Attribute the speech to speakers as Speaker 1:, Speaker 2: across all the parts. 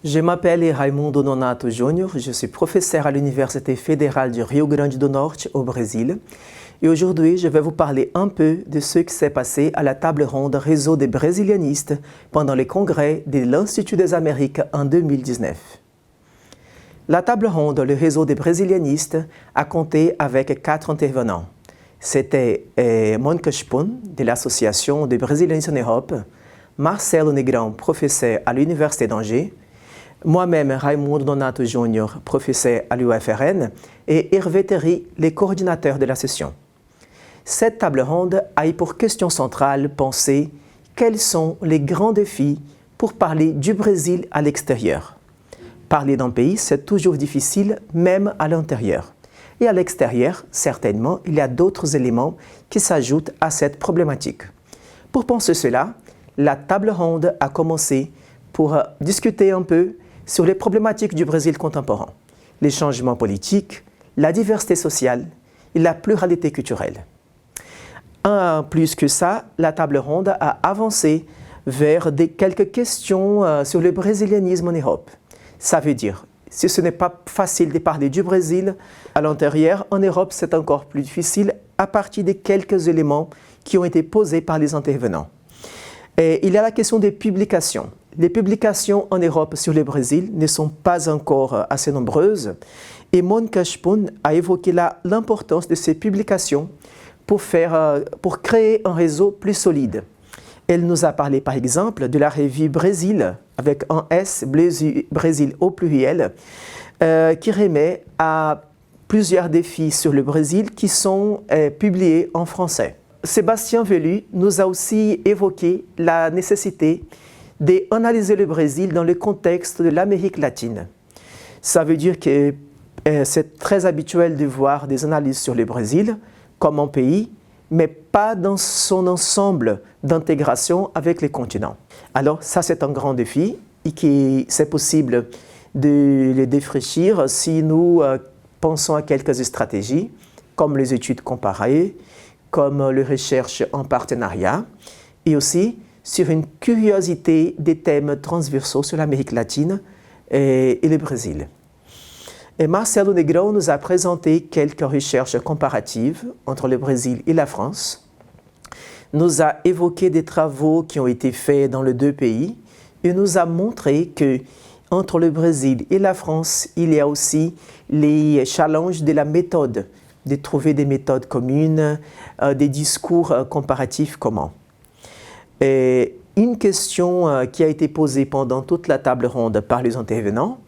Speaker 1: Je m'appelle Raimundo Nonato Júnior, je suis professeur à l'Université fédérale du Rio Grande do Norte au Brésil. Et aujourd'hui, je vais vous parler un peu de ce qui s'est passé à la table ronde Réseau des brésilianistes pendant les congrès de l'Institut des Amériques en 2019. La table ronde, le Réseau des brésilianistes, a compté avec 4 intervenants. C'était Mônica Spoon, de l'Association des brésilianistes en Europe, Marcelo Negrão, professeur à l'Université d'Angers, moi-même, Raimundo Nonato Júnior, professeur à l'UFRN, et Hervé Terry, les coordinateurs de la session. Cette table ronde a eu pour question centrale penser quels sont les grands défis pour parler du Brésil à l'extérieur. Parler d'un pays, c'est toujours difficile, même à l'intérieur. Et à l'extérieur, certainement, il y a d'autres éléments qui s'ajoutent à cette problématique. Pour penser cela, la table ronde a commencé pour discuter un peu sur les problématiques du Brésil contemporain, les changements politiques, la diversité sociale et la pluralité culturelle. Plus que ça, la table ronde a avancé vers quelques questions sur le brésilianisme en Europe. Ça veut dire, si ce n'est pas facile de parler du Brésil à l'intérieur, en Europe c'est encore plus difficile à partir de quelques éléments qui ont été posés par les intervenants. Et il y a la question des publications. Les publications en Europe sur le Brésil ne sont pas encore assez nombreuses et Mônica Spoon a évoqué l'importance de ces publications pour créer un réseau plus solide. Elle nous a parlé par exemple de la revue Brésil, avec un S, Brésil au pluriel, qui remet à plusieurs défis sur le Brésil qui sont publiés en français. Sébastien Velu nous a aussi évoqué la nécessité d'analyser le Brésil dans le contexte de l'Amérique latine. Ça veut dire que c'est très habituel de voir des analyses sur le Brésil comme un pays, mais pas dans son ensemble d'intégration avec les continents. Alors ça, c'est un grand défi et c'est possible de le défraîchir si nous pensons à quelques stratégies, comme les études comparées, comme les recherches en partenariat, et aussi sur une curiosité des thèmes transversaux sur l'Amérique latine et le Brésil. Et Marcelo Negrão nous a présenté quelques recherches comparatives entre le Brésil et la France, nous a évoqué des travaux qui ont été faits dans les deux pays et nous a montré que entre le Brésil et la France, il y a aussi les challenges de la méthode, de trouver des méthodes communes, des discours comparatifs communs. Et une question qui a été posée pendant toute la table ronde par les intervenants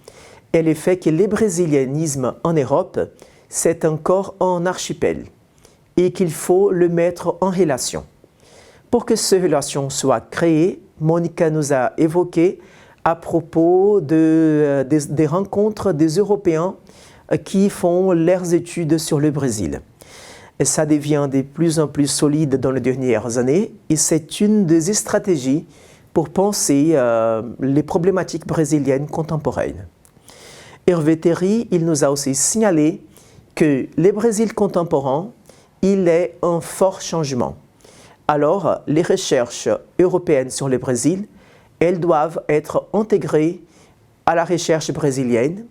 Speaker 1: est le fait que le brésilianisme en Europe, c'est encore un archipel et qu'il faut le mettre en relation. Pour que ces relations soient créées, Mônica nous a évoqué à propos des rencontres des Européens qui font leurs études sur le Brésil. Et ça devient de plus en plus solide dans les dernières années et c'est une des stratégies pour penser les problématiques brésiliennes contemporaines. Hervé Terry, il nous a aussi signalé que le Brésil contemporain, il est en fort changement. Alors, les recherches européennes sur le Brésil, elles doivent être intégrées à la recherche brésilienne,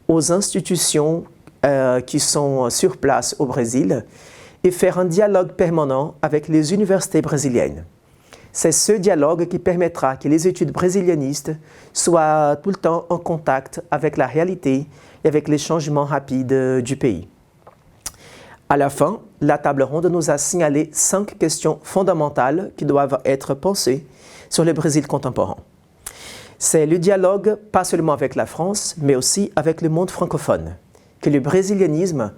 Speaker 1: aux institutions qui sont sur place au Brésil et faire un dialogue permanent avec les universités brésiliennes. C'est ce dialogue qui permettra que les études brésilianistes soient tout le temps en contact avec la réalité et avec les changements rapides du pays. À la fin, la table ronde nous a signalé 5 questions fondamentales qui doivent être pensées sur le Brésil contemporain. C'est le dialogue, pas seulement avec la France, mais aussi avec le monde francophone. Que le brésilianisme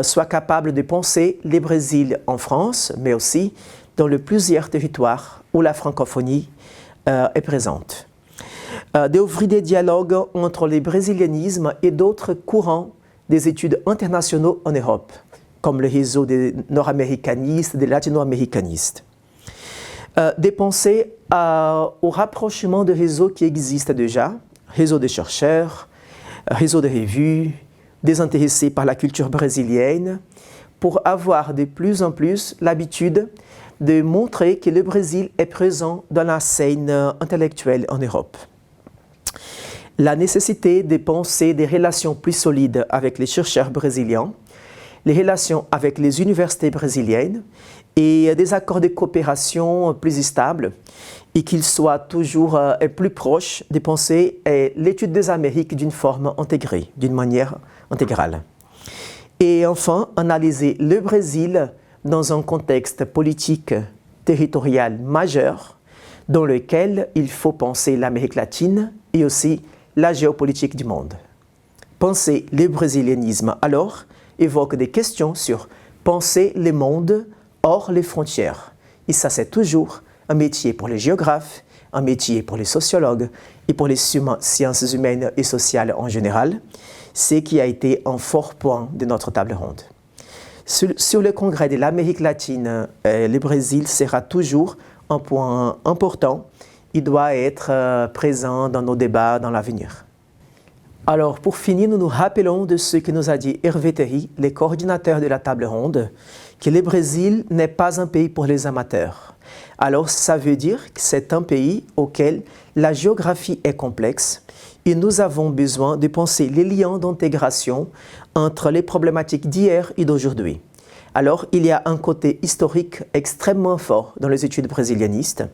Speaker 1: soit capable de penser le Brésil en France, mais aussi dans plusieurs territoires où la francophonie est présente. D'ouvrir des dialogues entre le brésilianisme et d'autres courants des études internationaux en Europe, comme le réseau des nord-américanistes, des latino-américanistes. De penser au rapprochement de réseaux qui existent déjà, réseau des chercheurs, réseau de revues, des intéressés par la culture brésilienne, pour avoir de plus en plus l'habitude de montrer que le Brésil est présent dans la scène intellectuelle en Europe. la nécessité de penser des relations plus solides avec les chercheurs brésiliens, les relations avec les universités brésiliennes et des accords de coopération plus stables et qu'ils soient toujours plus proches de penser l'étude des Amériques d'une forme intégrée, d'une manière intégrale. Et enfin, analyser le Brésil dans un contexte politique territorial majeur dans lequel il faut penser l'Amérique latine et aussi la géopolitique du monde. Penser le brésilianisme alors évoque des questions sur penser le monde hors les frontières. Et ça, c'est toujours un métier pour les géographes, un métier pour les sociologues et pour les sciences humaines et sociales en général, ce qui a été un fort point de notre table ronde. Sur le congrès de l'Amérique latine, le Brésil sera toujours un point important. Il doit être présent dans nos débats dans l'avenir. Alors, pour finir, nous nous rappelons de ce que nous a dit Hervé Théry, le coordinateur de la table ronde, que le Brésil n'est pas un pays pour les amateurs. Alors, ça veut dire que c'est un pays auquel la géographie est complexe et nous avons besoin de penser les liens d'intégration entre les problématiques d'hier et d'aujourd'hui. Alors, il y a un côté historique extrêmement fort dans les études brésilianistes.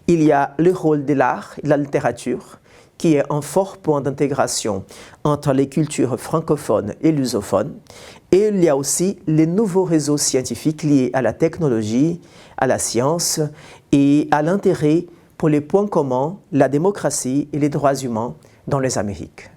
Speaker 1: Il y a le rôle de l'art et de la littérature, qui est un fort point d'intégration entre les cultures francophones et lusophones. Et il y a aussi les nouveaux réseaux scientifiques liés à la technologie, à la science et à l'intérêt pour les points communs, la démocratie et les droits humains dans les Amériques.